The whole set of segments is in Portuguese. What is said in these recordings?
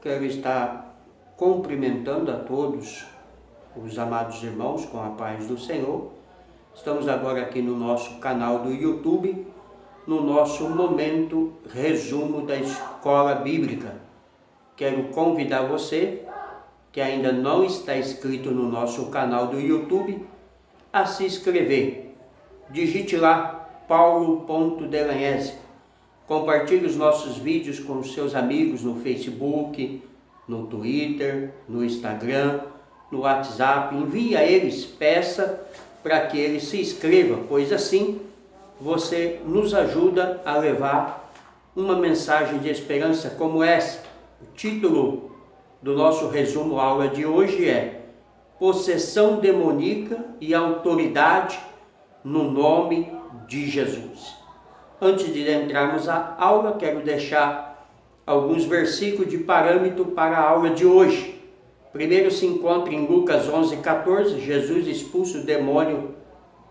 Quero estar cumprimentando a todos os amados irmãos com a paz do Senhor. Estamos agora aqui no nosso canal do YouTube, no nosso momento resumo da Escola Bíblica. Quero convidar você, que ainda não está inscrito no nosso canal do YouTube, a se inscrever. Digite lá, Paulo.Delagnese. Compartilhe os nossos vídeos com os seus amigos no Facebook, no Twitter, no Instagram, no WhatsApp. Envie a eles, peça para que eles se inscrevam, pois assim você nos ajuda a levar uma mensagem de esperança como essa. O título do nosso resumo aula de hoje é Possessão demoníaca e autoridade no nome de Jesus. Antes de entrarmos à aula, quero deixar alguns versículos de parâmetro para a aula de hoje. Primeiro se encontra em Lucas 11:14, Jesus expulsa o demônio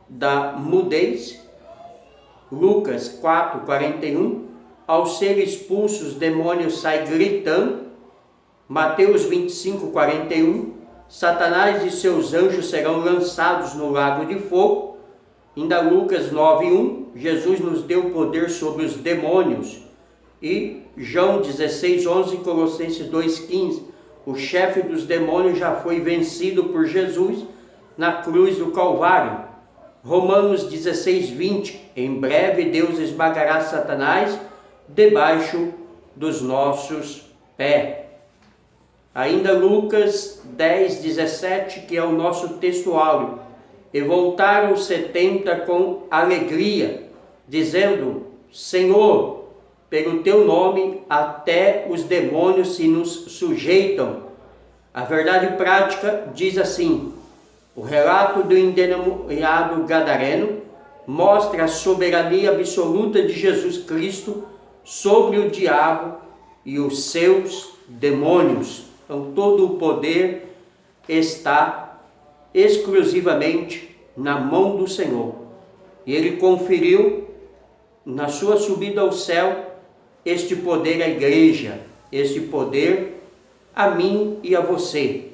da mudez. Lucas 4:41, ao ser expulso os demônios saem gritando. Mateus 25:41, Satanás e seus anjos serão lançados no lago de fogo. Ainda Lucas 9:1, Jesus nos deu poder sobre os demônios. E João 16:11, Colossenses 2:15, o chefe dos demônios já foi vencido por Jesus na cruz do Calvário. Romanos 16:20, em breve Deus esmagará Satanás debaixo dos nossos pés. Ainda Lucas 10:17, que é o nosso texto áureo. E voltaram os 70 com alegria, dizendo: Senhor, pelo teu nome até os demônios se nos sujeitam. A verdade prática diz assim: o relato do endemoniado gadareno mostra a soberania absoluta de Jesus Cristo sobre o diabo e os seus demônios. Então todo o poder está exclusivamente na mão do Senhor. E Ele conferiu na sua subida ao céu este poder à igreja, este poder a mim e a você.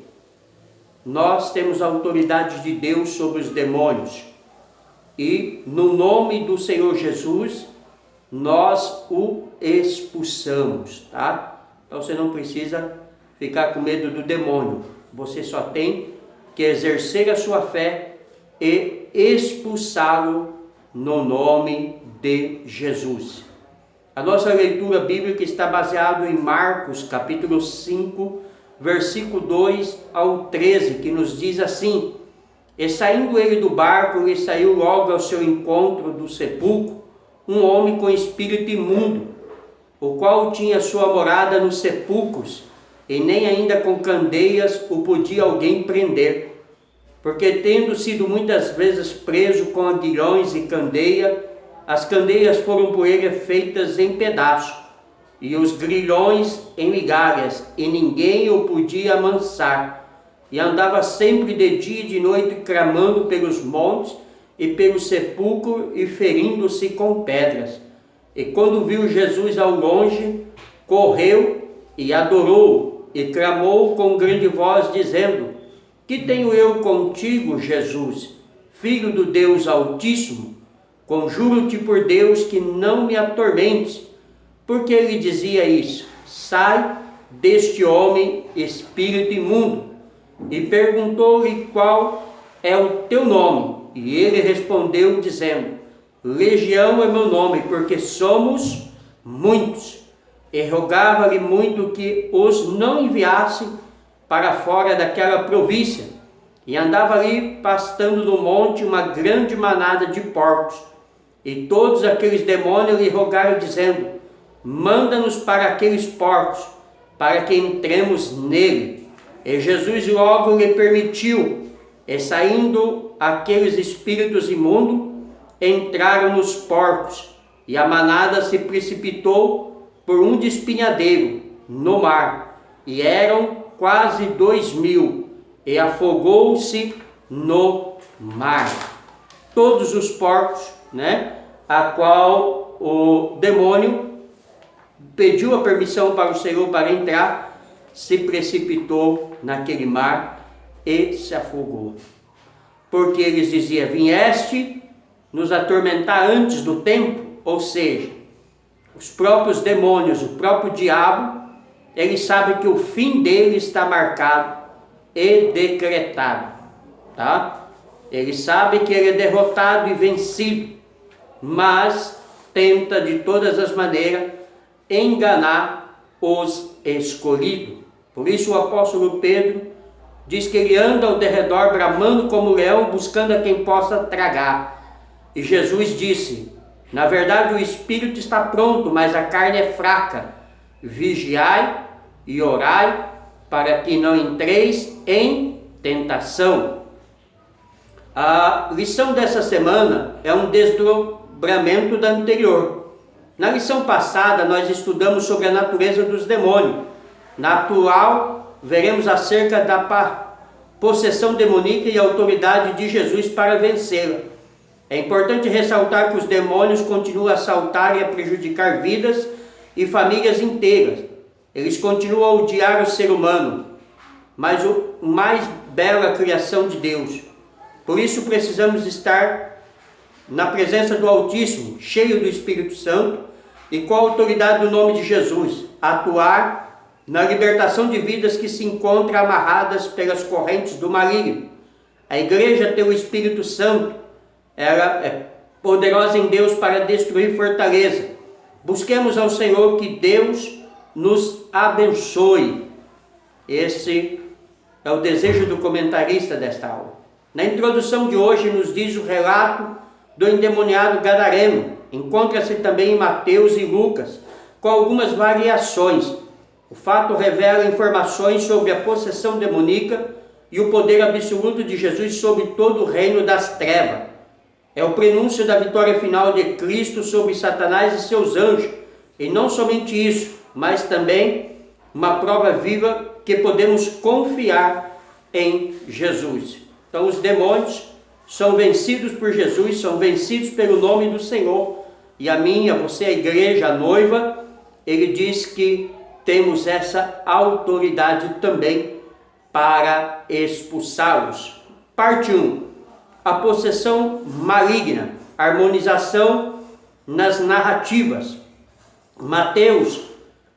Nós temos a autoridade de Deus sobre os demônios e no nome do Senhor Jesus nós o expulsamos, tá? Então você não precisa ficar com medo do demônio, você só tem que exercer a sua fé e expulsá-lo no nome de Jesus. A nossa leitura bíblica está baseada em Marcos, capítulo 5, versículo 2 ao 13, que nos diz assim: E saindo ele do barco, ele saiu logo ao seu encontro do sepulcro, um homem com espírito imundo, o qual tinha sua morada nos sepulcros, e nem ainda com candeias o podia alguém prender, porque tendo sido muitas vezes preso com aguilhões e candeia, as candeias foram por ele feitas em pedaços, e os grilhões em migalhas, e ninguém o podia amansar, e andava sempre de dia e de noite clamando pelos montes e pelo sepulcro e ferindo-se com pedras. E quando viu Jesus ao longe, correu e adorou, e clamou com grande voz, dizendo: Que tenho eu contigo, Jesus, Filho do Deus Altíssimo? Conjuro-te por Deus que não me atormentes. Porque ele dizia isso: Sai deste homem, espírito imundo. E perguntou-lhe qual é o teu nome. E ele respondeu, dizendo: Legião é meu nome, porque somos muitos. E rogava-lhe muito que os não enviasse para fora daquela província. E andava ali pastando no monte uma grande manada de porcos. E todos aqueles demônios lhe rogaram, dizendo: Manda-nos para aqueles porcos, para que entremos nele. E Jesus logo lhe permitiu. E saindo aqueles espíritos imundos, entraram nos porcos. E a manada se precipitou por um despenhadeiro no mar, e eram quase 2.000, e afogou-se no mar. Todos os porcos, a qual o demônio pediu a permissão para o Senhor para entrar, se precipitou naquele mar e se afogou. Porque eles diziam: vieste nos atormentar antes do tempo, ou seja, os próprios demônios, o próprio diabo, ele sabe que o fim dele está marcado e decretado, tá? Ele sabe que ele é derrotado e vencido, mas tenta de todas as maneiras enganar os escolhidos. Por isso o apóstolo Pedro diz que ele anda ao derredor bramando como leão, buscando a quem possa tragar. E Jesus disse: na verdade o espírito está pronto, mas a carne é fraca. Vigiai e orai para que não entreis em tentação. A lição dessa semana é um desdobramento da anterior. Na lição passada nós estudamos sobre a natureza dos demônios. Na atual veremos acerca da possessão demoníaca e a autoridade de Jesus para vencê-la. É importante ressaltar que os demônios continuam a assaltar e a prejudicar vidas e famílias inteiras. Eles continuam a odiar o ser humano, mas o mais bela criação de Deus. Por isso precisamos estar na presença do Altíssimo, cheio do Espírito Santo e com a autoridade do nome de Jesus, atuar na libertação de vidas que se encontram amarradas pelas correntes do maligno. A igreja tem o Espírito Santo. Ela é poderosa em Deus para destruir fortaleza. Busquemos ao Senhor que Deus nos abençoe. Esse é o desejo do comentarista desta aula. Na introdução de hoje nos diz o relato do endemoniado gadareno. Encontra-se também em Mateus e Lucas, com algumas variações. O fato revela informações sobre a possessão demoníaca e o poder absoluto de Jesus sobre todo o reino das trevas. É o prenúncio da vitória final de Cristo sobre Satanás e seus anjos. E não somente isso, mas também uma prova viva que podemos confiar em Jesus. Então os demônios são vencidos por Jesus, são vencidos pelo nome do Senhor. E a mim, a você, a igreja, a noiva, ele diz que temos essa autoridade também para expulsá-los. Parte 1. A possessão maligna, harmonização nas narrativas. Mateus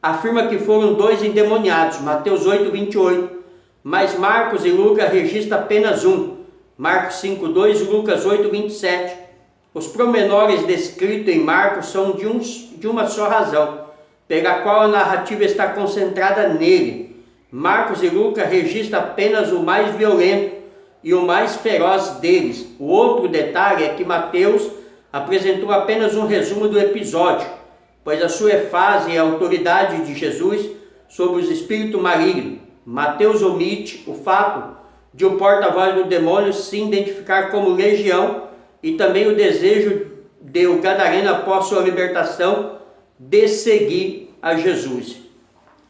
afirma que foram 2 endemoniados, Mateus 8, 28, mas Marcos e Lucas registram apenas um, Marcos 5, 2 e Lucas 8, 27. Os promenores descritos em Marcos são de uma só razão, pela qual a narrativa está concentrada nele. Marcos e Lucas registram apenas o mais violento e o mais feroz deles. O outro detalhe é que Mateus apresentou apenas um resumo do episódio, pois a sua ênfase é a autoridade de Jesus sobre os espíritos malignos. Mateus omite o fato de o porta-voz do demônio se identificar como legião e também o desejo de o gadareno após sua libertação de seguir a Jesus.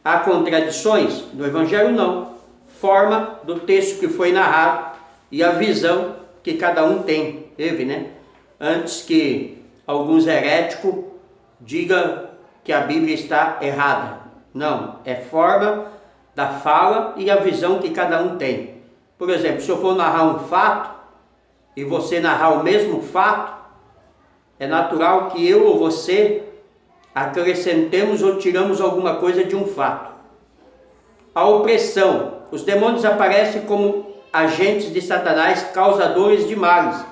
Há contradições? No Evangelho não. Forma do texto que foi narrado e a visão que cada um teve, né? Antes que alguns heréticos digam que a Bíblia está errada. Não, é forma da fala e a visão que cada um tem. Por exemplo, se eu for narrar um fato e você narrar o mesmo fato, é natural que eu ou você acrescentemos ou tiramos alguma coisa de um fato. A opressão. Os demônios aparecem como agentes de Satanás, causadores de males,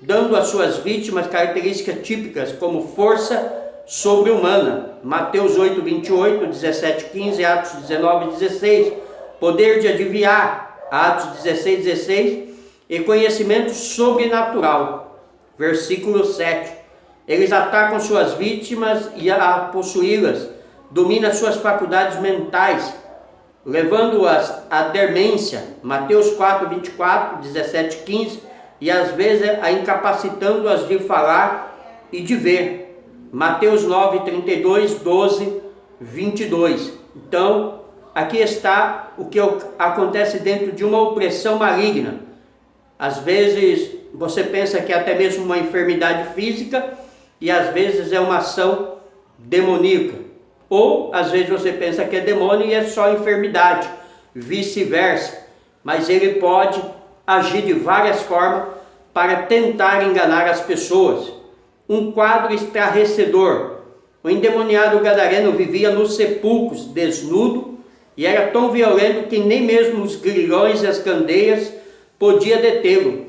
dando às suas vítimas características típicas como força sobre-humana. Mateus 8, 28, 17, 15, Atos 19, 16. Poder de adivinhar, Atos 16, 16. E conhecimento sobrenatural, versículo 7. Eles atacam suas vítimas e a possuí-las, dominam suas faculdades mentais, levando-as à demência, Mateus 4, 24, 17, 15, e às vezes a incapacitando-as de falar e de ver, Mateus 9, 32, 12, 22. Então, aqui está o que acontece dentro de uma opressão maligna. Às vezes você pensa que é até mesmo uma enfermidade física e às vezes é uma ação demoníaca. Ou às vezes você pensa que é demônio e é só enfermidade, vice-versa. Mas ele pode agir de várias formas para tentar enganar as pessoas. Um quadro estarrecedor. O endemoniado gadareno vivia nos sepulcros, desnudo, e era tão violento que nem mesmo os grilhões e as candeias podia detê-lo.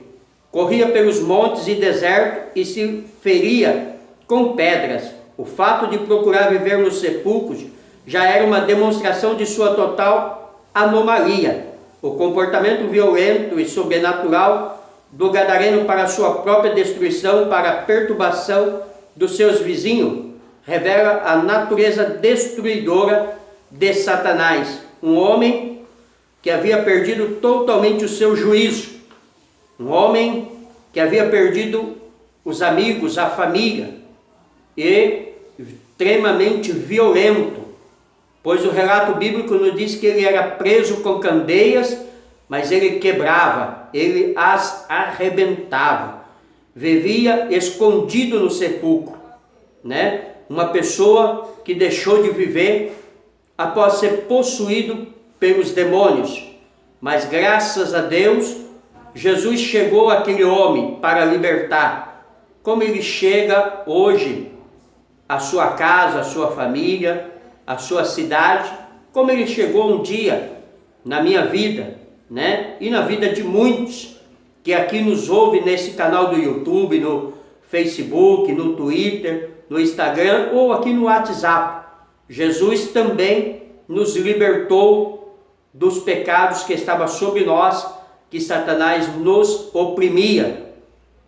Corria pelos montes e deserto e se feria com pedras. O fato de procurar viver nos sepulcros já era uma demonstração de sua total anomalia. O comportamento violento e sobrenatural do gadareno para sua própria destruição, para a perturbação dos seus vizinhos, revela a natureza destruidora de Satanás. Um homem que havia perdido totalmente o seu juízo. Um homem que havia perdido os amigos, a família, e extremamente violento, pois o relato bíblico nos diz que ele era preso com candeias, mas ele quebrava, ele as arrebentava, vivia escondido no sepulcro, né? Uma pessoa que deixou de viver após ser possuído pelos demônios, mas graças a Deus, Jesus chegou àquele homem para libertar, como ele chega hoje à sua casa, à sua família, à sua cidade, como ele chegou um dia na minha vida, né? E na vida de muitos que aqui nos ouvem nesse canal do YouTube, no Facebook, no Twitter, no Instagram ou aqui no WhatsApp. Jesus também nos libertou dos pecados que estavam sobre nós, que Satanás nos oprimia,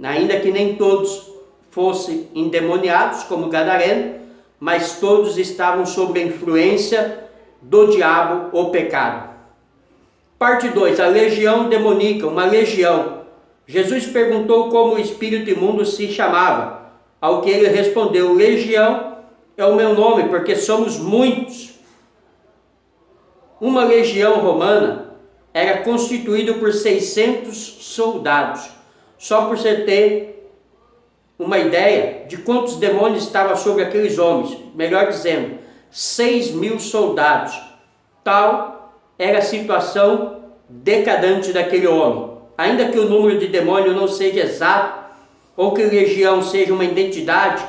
ainda que nem todos fossem endemoniados como gadareno, mas todos estavam sob a influência do diabo, o pecado. Parte 2, a legião demoníaca, uma legião. Jesus perguntou como o espírito imundo se chamava, ao que ele respondeu: legião é o meu nome, porque somos muitos. Uma legião romana era constituída por 600 soldados. Só por você ter uma ideia de quantos demônios estavam sobre aqueles homens, melhor dizendo, 6.000 soldados. Tal era a situação decadente daquele homem. Ainda que o número de demônios não seja exato, ou que legião seja uma identidade,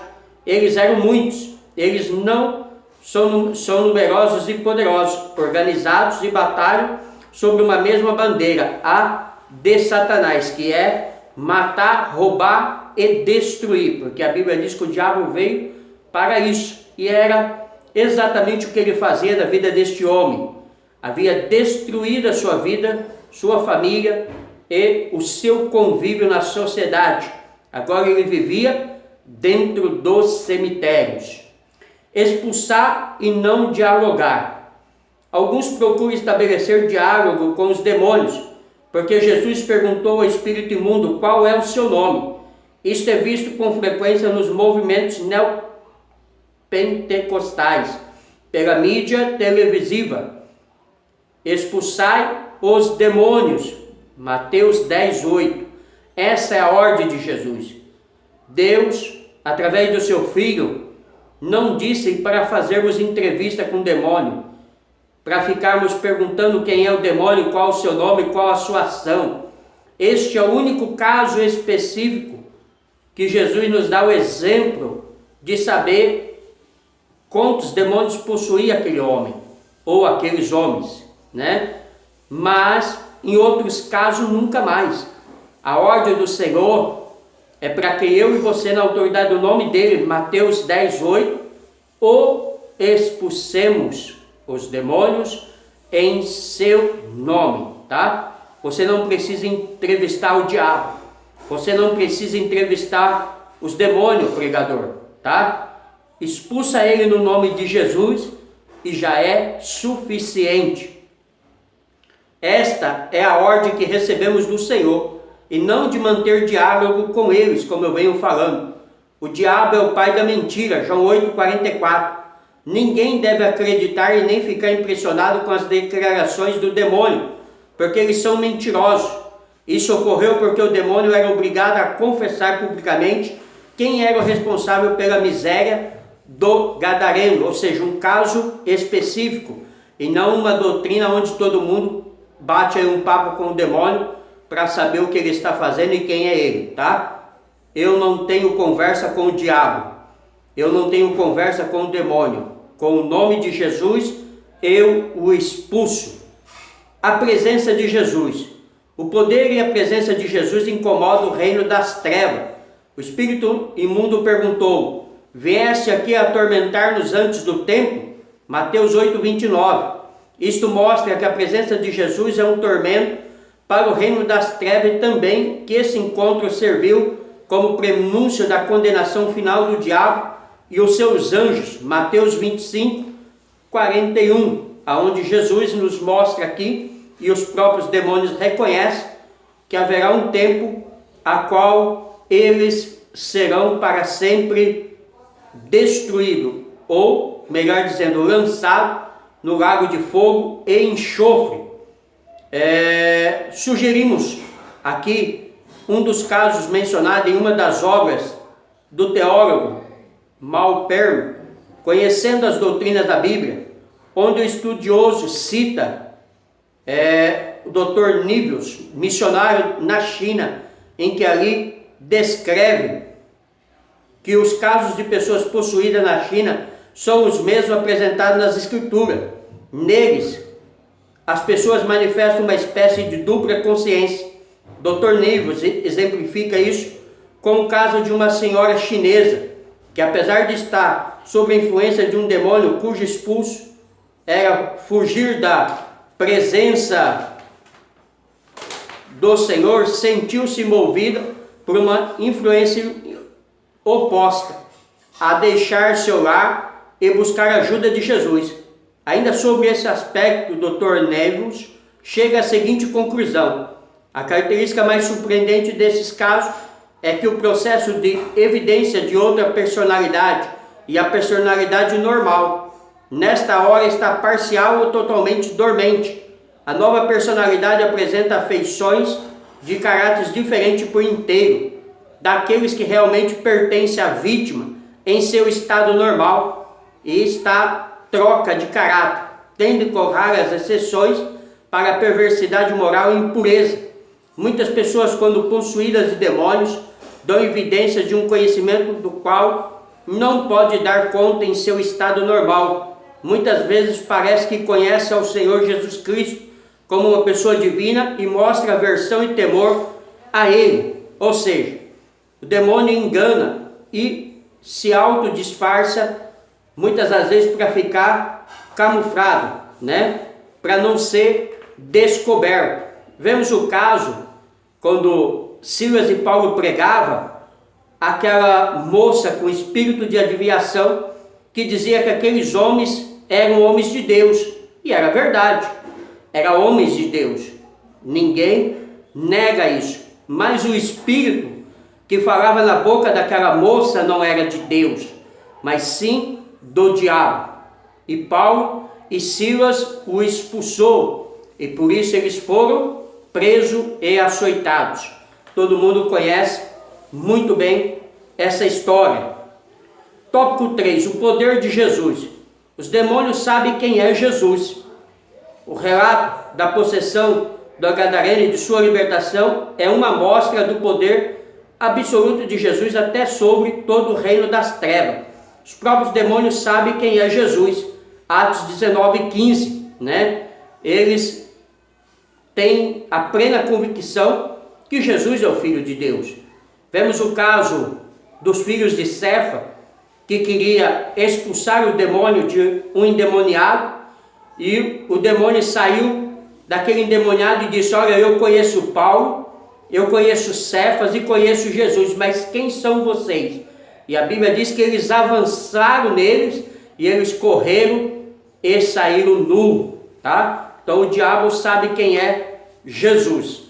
eles eram muitos. Eles não são numerosos e poderosos, organizados e batalham sobre uma mesma bandeira, a de Satanás, que é matar, roubar e destruir, porque a Bíblia diz que o diabo veio para isso, e era exatamente o que ele fazia na vida deste homem. Havia destruído a sua vida, sua família e o seu convívio na sociedade. Agora ele vivia dentro dos cemitérios. Expulsar e não dialogar. Alguns procuram estabelecer diálogo com os demônios, porque Jesus perguntou ao espírito imundo qual é o seu nome. Isto é visto com frequência nos movimentos neopentecostais, pela mídia televisiva. Expulsai os demônios. Mateus 10:8. Essa é a ordem de Jesus. Deus, através do seu Filho, não disse para fazermos entrevista com o demônio, para ficarmos perguntando quem é o demônio, qual o seu nome, qual a sua ação. Este é o único caso específico que Jesus nos dá o exemplo de saber quantos demônios possuía aquele homem, ou aqueles homens, né? Mas, em outros casos, nunca mais. A ordem do Senhor é para que eu e você, na autoridade do nome dele, Mateus 10:8, o expulsemos os demônios em seu nome, tá? Você não precisa entrevistar o diabo, você não precisa entrevistar os demônios, pregador, tá? Expulsa ele no nome de Jesus e já é suficiente. Esta é a ordem que recebemos do Senhor, e não de manter diálogo com eles, como eu venho falando. O diabo é o pai da mentira, João 8:44. Ninguém deve acreditar e nem ficar impressionado com as declarações do demônio, porque eles são mentirosos. Isso ocorreu porque o demônio era obrigado a confessar publicamente quem era o responsável pela miséria do Gadareno, ou seja, um caso específico, e não uma doutrina onde todo mundo bate aí um papo com o demônio para saber o que ele está fazendo e quem é ele, tá? Eu não tenho conversa com o diabo, eu não tenho conversa com o demônio. Com o nome de Jesus, eu o expulso. A presença de Jesus. O poder e a presença de Jesus incomodam o reino das trevas. O espírito imundo perguntou: vieste aqui atormentar-nos antes do tempo? Mateus 8:29. Isto mostra que a presença de Jesus é um tormento para o reino das trevas e também que esse encontro serviu como prenúncio da condenação final do diabo e os seus anjos. Mateus 25:41, aonde Jesus nos mostra aqui, e os próprios demônios reconhecem, que haverá um tempo a qual eles serão para sempre destruídos, ou, melhor dizendo, lançados no lago de fogo e enxofre. Sugerimos aqui um dos casos mencionados em uma das obras do teólogo Malperno, Conhecendo as Doutrinas da Bíblia, onde o estudioso cita o Dr. Nivius, missionário na China, em que ali descreve que os casos de pessoas possuídas na China são os mesmos apresentados nas Escrituras. Neles, as pessoas manifestam uma espécie de dupla consciência. Dr. Nivius exemplifica isso com o caso de uma senhora chinesa, que apesar de estar sob a influência de um demônio cujo expulso era fugir da presença do Senhor, sentiu-se movida por uma influência oposta a deixar seu lar e buscar a ajuda de Jesus. Ainda sobre esse aspecto, o Dr. Nevius chega à seguinte conclusão: a característica mais surpreendente desses casos é que o processo de evidência de outra personalidade e a personalidade normal nesta hora está parcial ou totalmente dormente. A nova personalidade apresenta feições de caráteres diferentes por inteiro daqueles que realmente pertencem à vítima em seu estado normal, e está troca de caráter, tendo com raras exceções para a perversidade moral e impureza. Muitas pessoas, quando possuídas de demônios, dão evidência de um conhecimento do qual não pode dar conta em seu estado normal. Muitas vezes parece que conhece ao Senhor Jesus Cristo como uma pessoa divina e mostra aversão e temor a Ele. Ou seja, o demônio engana e se autodisfarça, muitas das vezes para ficar camuflado, para não ser descoberto. Vemos o caso quando Silas e Paulo pregavam, aquela moça com espírito de adivinhação que dizia que aqueles homens eram homens de Deus, e era verdade, eram homens de Deus, ninguém nega isso, mas o espírito que falava na boca daquela moça não era de Deus, mas sim do diabo, e Paulo e Silas o expulsou, e por isso eles foram presos e açoitados. Todo mundo conhece muito bem essa história. Tópico 3, o poder de Jesus. Os demônios sabem quem é Jesus. O relato da possessão do Gadareno e de sua libertação é uma amostra do poder absoluto de Jesus até sobre todo o reino das trevas. Os próprios demônios sabem quem é Jesus. Atos 19:15, Eles têm a plena convicção que Jesus é o Filho de Deus. Vemos o caso dos filhos de Cefa, que queria expulsar o demônio de um endemoniado, e o demônio saiu daquele endemoniado e disse: olha, eu conheço Paulo, eu conheço Cefas e conheço Jesus, mas quem são vocês? E a Bíblia diz que eles avançaram neles e eles correram e saíram nus, Então o diabo sabe quem é Jesus.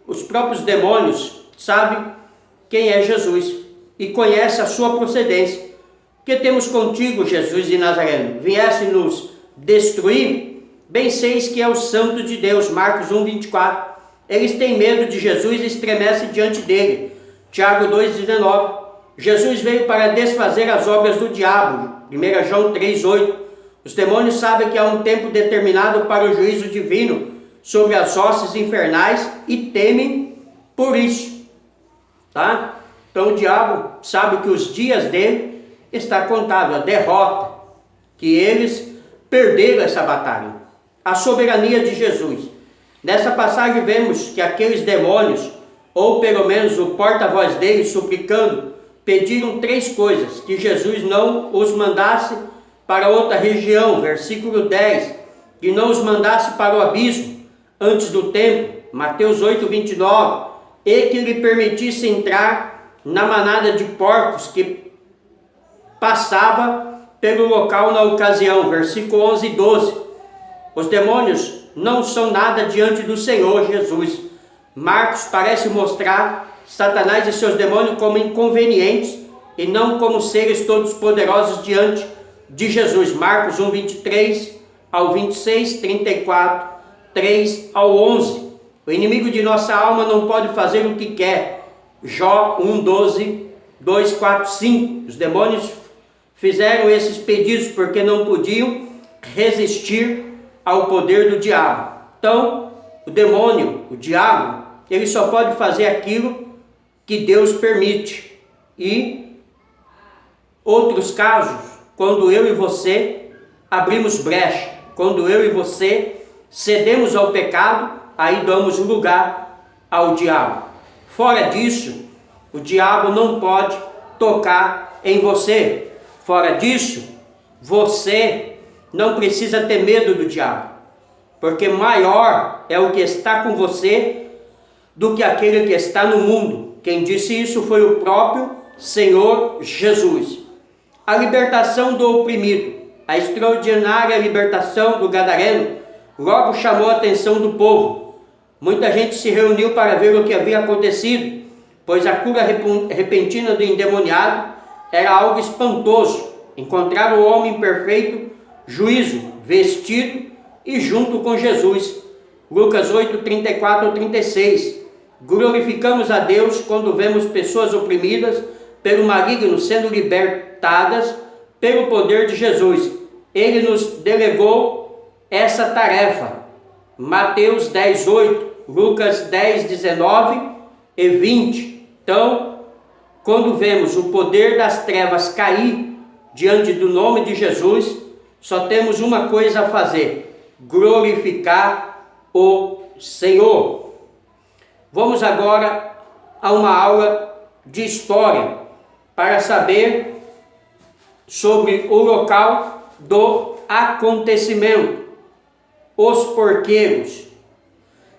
Os próprios demônios sabem quem é Jesus e conhece a sua procedência. Que temos contigo, Jesus de Nazareno? Viesse nos destruir? Bem seis que é o Santo de Deus. Marcos 1:24. Eles têm medo de Jesus e estremecem diante dele. Tiago 2:19. Jesus veio para desfazer as obras do diabo. 1 João 3,8. Os demônios sabem que há um tempo determinado para o juízo divino sobre as hostes infernais e temem por isso. Tá? Então o diabo sabe que os dias dele está contado, a derrota, que eles perderam essa batalha. A soberania de Jesus. Nessa passagem vemos que aqueles demônios, ou pelo menos o porta-voz deles, suplicando, pediram 3 coisas: que Jesus não os mandasse para outra região, versículo 10, que não os mandasse para o abismo antes do tempo, Mateus 8, 29, e que lhe permitisse entrar na manada de porcos que passava pelo local na ocasião, versículo 11 e 12. Os demônios não são nada diante do Senhor Jesus. Marcos parece mostrar Satanás e seus demônios como inconvenientes e não como seres todos poderosos diante de Jesus. Marcos 1, 23 ao 26, 34, 3 ao 11. O inimigo de nossa alma não pode fazer o que quer. Jó 1, 12, 2, 4, 5. Os demônios fizeram esses pedidos porque não podiam resistir ao poder do diabo. Então, o demônio, o diabo, ele só pode fazer aquilo que Deus permite. E outros casos, quando eu e você abrimos brecha, quando eu e você cedemos ao pecado, aí damos lugar ao diabo. Fora disso, o diabo não pode tocar em você. Fora disso, você não precisa ter medo do diabo, porque maior é o que está com você do que aquele que está no mundo. Quem disse isso foi o próprio Senhor Jesus. A libertação do oprimido, a extraordinária libertação do gadareno, logo chamou a atenção do povo. Muita gente se reuniu para ver o que havia acontecido, pois a cura repentina do endemoniado era algo espantoso. Encontrar o homem perfeito, juízo, vestido e junto com Jesus. Lucas 8, 34 ao 36. Glorificamos a Deus quando vemos pessoas oprimidas pelo maligno sendo libertadas pelo poder de Jesus. Ele nos delegou essa tarefa. Mateus 10, 8, Lucas 10, 19 e 20. Então, quando vemos o poder das trevas cair diante do nome de Jesus, só temos uma coisa a fazer: glorificar o Senhor. Vamos agora a uma aula de história para saber sobre o local do acontecimento, os porqueiros.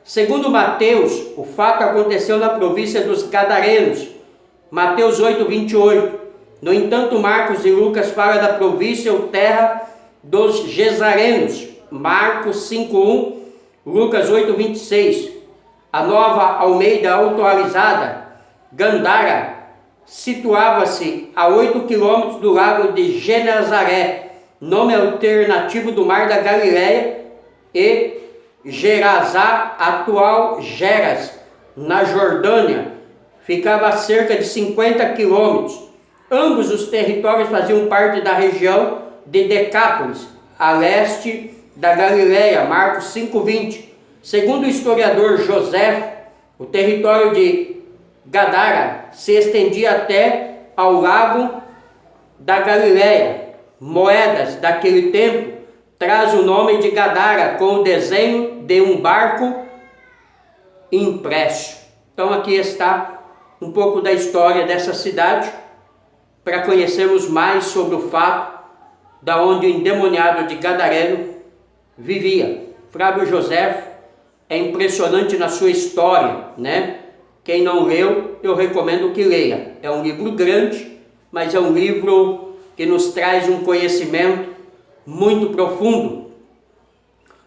Segundo Mateus, o fato aconteceu na província dos Gadarenos, Mateus 8, 28. No entanto, Marcos e Lucas falam da província ou terra dos Gesarenos, Marcos 5, 1, Lucas 8, 26. A Nova Almeida atualizada, Gandara, situava-se a 8 quilômetros do lago de Genezaré, nome alternativo do mar da Galileia, e Gerazá, atual Geras, na Jordânia, ficava a cerca de 50 quilômetros. Ambos os territórios faziam parte da região de Decápolis, a leste da Galileia, Marcos 5:20. Segundo o historiador José, o território de Gadara se estendia até ao lago da Galileia. Moedas daquele tempo traz o nome de Gadara com o desenho de um barco impresso. Então aqui está um pouco da história dessa cidade, para conhecermos mais sobre o fato da onde o endemoniado de Gadareno vivia. Flávio José é impressionante na sua história, né? Quem não leu, eu recomendo que leia. É um livro grande, mas é um livro que nos traz um conhecimento muito profundo.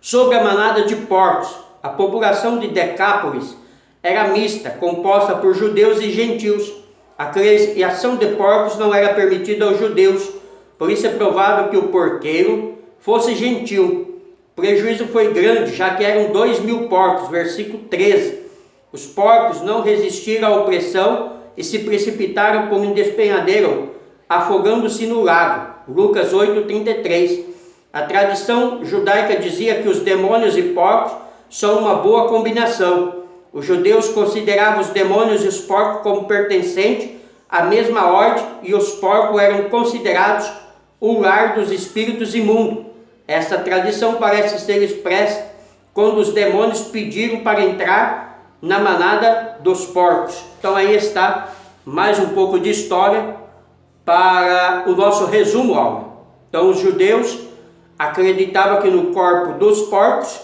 Sobre a manada de porcos, a população de Decápolis era mista, composta por judeus e gentios. A criação de porcos não era permitida aos judeus, por isso é provável que o porqueiro fosse gentil. O prejuízo foi grande, já que eram 2.000 porcos, versículo 13. Os porcos não resistiram à opressão e se precipitaram por um despenhadeiro, afogando-se no lago. Lucas 8:33. A tradição judaica dizia que os demônios e porcos são uma boa combinação. Os judeus consideravam os demônios e os porcos como pertencentes à mesma ordem, e os porcos eram considerados o lar dos espíritos imundos. Essa tradição parece ser expressa quando os demônios pediram para entrar na manada dos porcos. Então aí está mais um pouco de história para o nosso resumo aula. Então os judeus acreditavam que no corpo dos porcos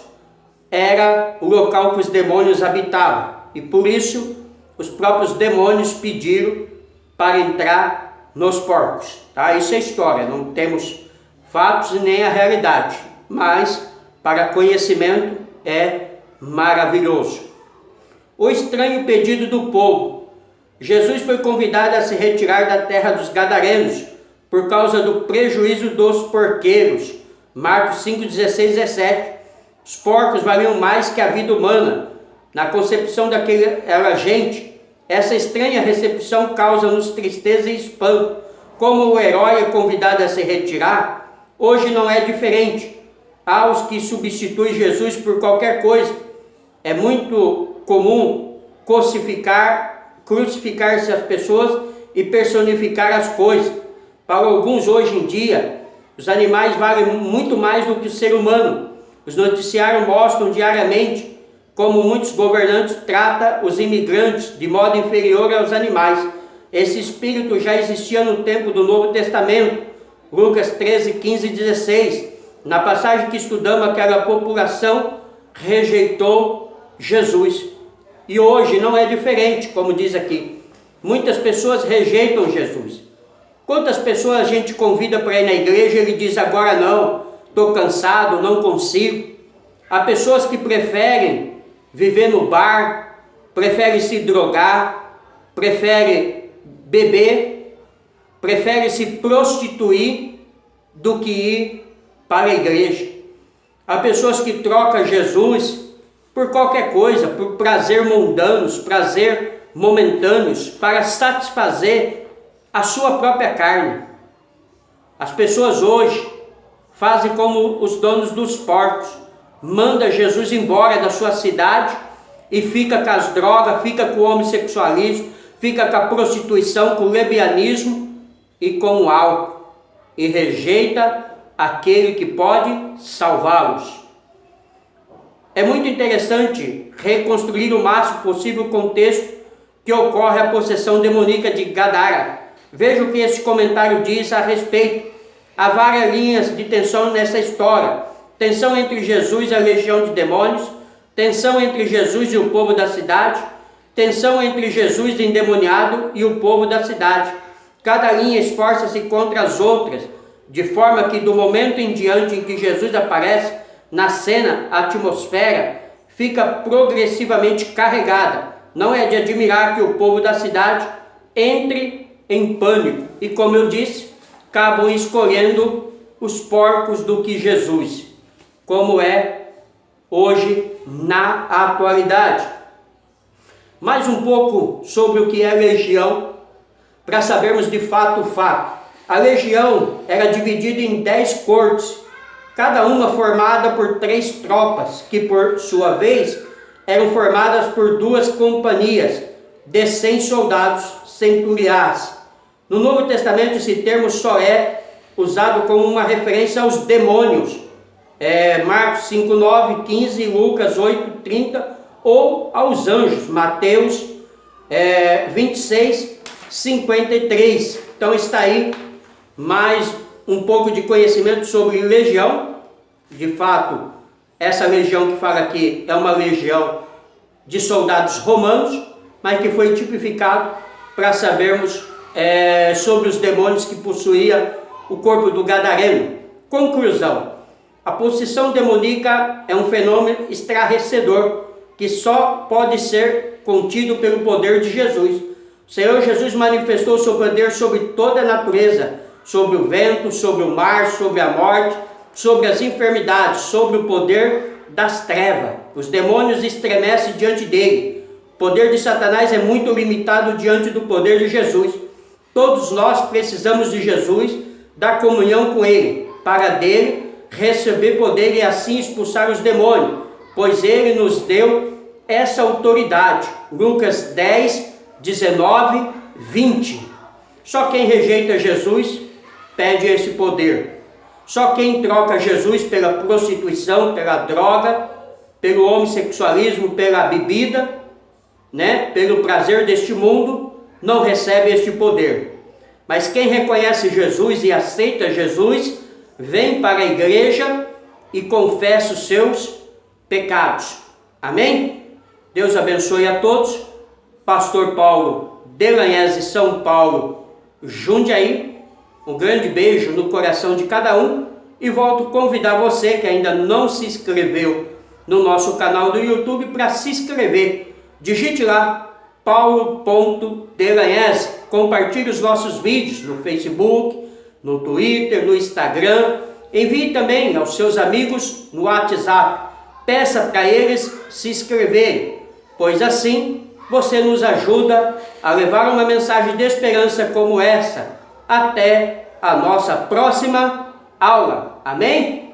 era o local que os demônios habitavam, e por isso os próprios demônios pediram para entrar nos porcos. Tá? Isso é história, não temos fatos e nem a realidade, mas para conhecimento é maravilhoso. O estranho pedido do povo. Jesus foi convidado a se retirar da terra dos Gadarenos por causa do prejuízo dos porqueiros. Marcos 5:16-17. Os porcos valiam mais que a vida humana. Na concepção daquela gente, essa estranha recepção causa-nos tristeza e espanto. Como o herói é convidado a se retirar, hoje não é diferente. Há os que substituem Jesus por qualquer coisa. É muito comum crucificar-se as pessoas e personificar as coisas. Para alguns hoje em dia, os animais valem muito mais do que o ser humano. Os noticiários mostram diariamente como muitos governantes tratam os imigrantes de modo inferior aos animais. Esse espírito já existia no tempo do Novo Testamento, Lucas 13:15-16. Na passagem que estudamos, aquela população rejeitou Jesus. E hoje não é diferente, como diz aqui. Muitas pessoas rejeitam Jesus. Quantas pessoas a gente convida para ir na igreja e ele diz: agora não, estou cansado, não consigo. Há pessoas que preferem viver no bar, preferem se drogar, preferem beber, preferem se prostituir do que ir para a igreja. Há pessoas que trocam Jesus por qualquer coisa, por prazer mundanos, prazer momentâneos, para satisfazer a sua própria carne. As pessoas hoje fazem como os donos dos porcos, manda Jesus embora da sua cidade e fica com as drogas, fica com o homossexualismo, fica com a prostituição, com o lesbianismo e com o álcool, e rejeita aquele que pode salvá-los. É muito interessante reconstruir o máximo possível o contexto que ocorre a possessão demoníaca de Gadara. Veja o que esse comentário diz a respeito. Há várias linhas de tensão nessa história. Tensão entre Jesus e a legião de demônios, tensão entre Jesus e o povo da cidade, tensão entre Jesus endemoniado e o povo da cidade. Cada linha esforça-se contra as outras, de forma que do momento em diante em que Jesus aparece na cena, a atmosfera fica progressivamente carregada. Não é de admirar que o povo da cidade entre em pânico e, como eu disse, acabam escolhendo os porcos do que Jesus, como é hoje na atualidade. Mais um pouco sobre o que é legião, para sabermos de fato o fato. A legião era dividida em 10 cortes, cada uma formada por 3 tropas, que por sua vez eram formadas por 2 companhias de 100 soldados centuriais. No Novo Testamento esse termo só é usado como uma referência aos demônios, Marcos 5:9, 15, Lucas 8:30, ou aos anjos, Mateus 26:53. Então está aí mais um pouco de conhecimento sobre legião. De fato, essa legião que fala aqui é uma legião de soldados romanos, mas que foi tipificado para sabermos sobre os demônios que possuía o corpo do gadareno. Conclusão: a possessão demoníaca é um fenômeno estarrecedor que só pode ser contido pelo poder de Jesus. O Senhor Jesus manifestou seu poder sobre toda a natureza, sobre o vento, sobre o mar, sobre a morte, sobre as enfermidades, sobre o poder das trevas. Os demônios estremecem diante dele. O poder de Satanás é muito limitado diante do poder de Jesus. Todos nós precisamos de Jesus, da comunhão com Ele, para dele receber poder e assim expulsar os demônios, pois Ele nos deu essa autoridade. Lucas 10, 19, 20. Só quem rejeita Jesus pede esse poder. Só quem troca Jesus pela prostituição, pela droga, pelo homossexualismo, pela bebida, pelo prazer deste mundo, não recebe este poder. Mas quem reconhece Jesus e aceita Jesus, vem para a igreja e confessa os seus pecados. Amém? Deus abençoe a todos. Pastor Paulo Delanhese, São Paulo, Jundiaí. Um grande beijo no coração de cada um. E volto a convidar você que ainda não se inscreveu no nosso canal do YouTube para se inscrever. Digite lá, paulo.delanhese. Compartilhe os nossos vídeos no Facebook, no Twitter, no Instagram. Envie também aos seus amigos no WhatsApp. Peça para eles se inscreverem, pois assim você nos ajuda a levar uma mensagem de esperança como essa até a nossa próxima aula. Amém?